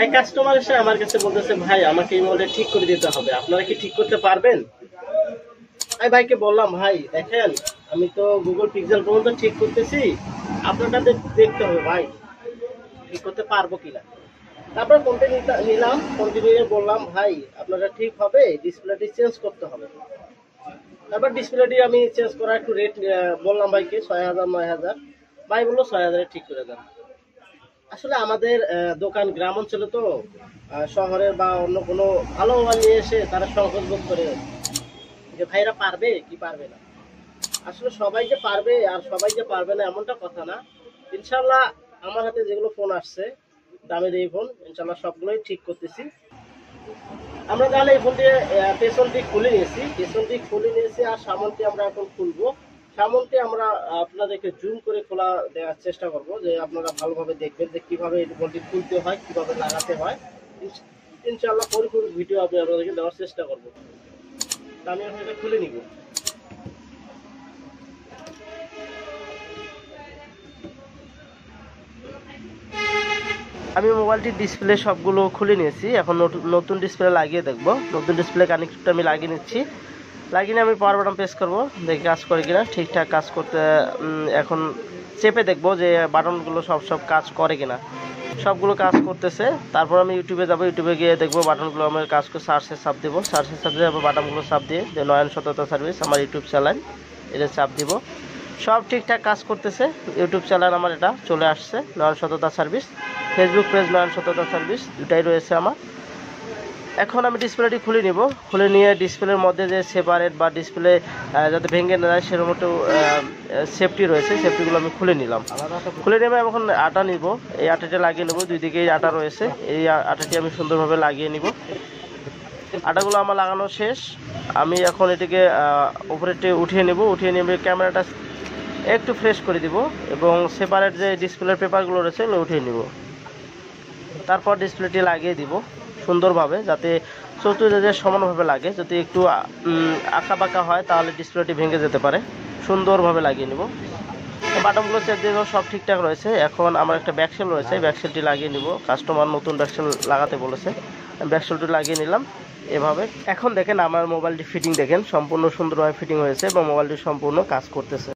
এক কাস্টমার এসে আমার কাছে বলতেছে, ভাই আমাকে এই মোবাইলটা ঠিক করে দিতে হবে, আপনারা কি ঠিক করতে পারবেন? আমি ভাইকে বললাম, ভাই দেখেন আমি তো গুগল পিক্সেল পর্যন্ত ঠিক করতেছি, আপনারটা দেখতে হবে ভাই ঠিক করতে পারবো কিনা। তারপর কন্টিনিউ নিলাম, কন্টিনিউ বললাম ভাই আপনারা ঠিক হবে, ডিসপ্লেটি চেঞ্জ করতে হবে। তারপর ডিসপ্লেটি আমি চেঞ্জ করার একটু রেট বললাম ভাইকে, ৬,০০০ ৯,০০০। ভাই বললো ৬,০০০ ঠিক করে দেন। আসলে আমাদের দোকান গ্রাম অঞ্চলে তো, শহরের বা অন্য কোনো ভালো মোবাইল নিয়ে এসে তারা সংকোচ বোধ করে যে ভাইরা পারবে কি পারবে না। আসলে সবাই যে পারবে আর সবাই যে পারবে না এমনটা কথা না। ইনশাল্লাহ আমার হাতে যেগুলো ফোন আসছে দামি দামি ফোন, ইনশাল্লাহ সবগুলোই ঠিক করতেছি। আমরা তাহলে এই ফোনটি পেছনটি খুলে নিয়েছি, আর সামনটি আমরা এখন খুলবো। সামনটি আমরা আপনাদেরকে জুম করে খোলা দেওয়ার চেষ্টা করব, যে আপনারা ভালোভাবে দেখবেন যে কিভাবে এই ফোনটি খুলতে হয়, কিভাবে লাগাতে হয়। ইনশাআল্লাহ পরিপূর্ণ ভিডিও আমি আপনাদেরকে দেওয়ার চেষ্টা করব। আমি এখন এটা খুলে নিব। আমি মোবাইলটির ডিসপ্লে সবগুলো খুলে নিয়েছি, এখন নতুন ডিসপ্লে লাগিয়ে দেখব। নতুন ডিসপ্লে কানেক্টরটা আমি লাগিয়ে নিচ্ছি। লাগিয়ে নিয়ে আমি পাওয়ার বাটন প্রেস করব, দেখি কাজ করে কিনা। ঠিকঠাক কাজ করতে এখন চেপে দেখব যে বাটনগুলো সব কাজ করে কিনা। সবগুলো কাজ করতেছে। তারপর আমি ইউটিউবে যাব, ইউটিউবে গিয়ে দেখবো বাটনগুলো আমার কাজ করে। সার্চে চাপ দিব, সার্চে চাপ দিয়ে বাটনগুলো চাপ দিয়ে যে নয়ন সততা সার্ভিস আমার ইউটিউব চ্যানেল, এটা চাপ দিব। সব ঠিকঠাক কাজ করতেছে। ইউটিউব চ্যানেল আমার এটা চলে আসছে, নয়ন সততা সার্ভিস। ফেসবুক পেজ নয়ন সততা সার্ভিস, দুটাই রয়েছে আমার। এখন আমি ডিসপ্লেটি খুলে নিব। খুলে নিয়ে ডিসপ্লের মধ্যে যে সেপারেট বা ডিসপ্লে যাতে ভেঙে না যায় সেরকম একটু সেফটি রয়েছে, সেফটিগুলো আমি খুলে নিলাম। খুলে নিয়ে এখন আটা নিব, এই আটাটা লাগিয়ে নেব। দুই দিকেই আটা রয়েছে, এই আটাটি আমি সুন্দরভাবে লাগিয়ে নিব। আটাগুলো আমার লাগানো শেষ। আমি এখন এটিকে উপরেটি উঠিয়ে নেব। উঠিয়ে নিয়ে ক্যামেরাটা একটু ফ্রেশ করে দিব এবং সেপারেট যে ডিসপ্লের পেপারগুলো রয়েছে ওগুলো উঠিয়ে নিব। তারপর ডিসপ্লেটি লাগিয়ে দিব সুন্দরভাবে, যাতে চতুর্দিকে সমানভাবে লাগে। যদি একটু আঁকা বাঁকা হয় তাহলে ডিসপ্লেটি ভেঙে যেতে পারে। সুন্দরভাবে লাগিয়ে নিব। বাটনগুলো চেক দিয়ে সব ঠিকঠাক রয়েছে। এখন আমার একটা ব্যাকসেল রয়েছে, ব্যাকসেলটি লাগিয়ে নিব। কাস্টমার নতুন ব্যাকসেল লাগাতে বলেছে, ব্যাকসেলটি লাগিয়ে নিলাম এভাবে। এখন দেখেন আমার মোবাইলটি ফিটিং দেখেন, সম্পূর্ণ সুন্দরভাবে ফিটিং হয়েছে এবং মোবাইলটি সম্পূর্ণ কাজ করতেছে।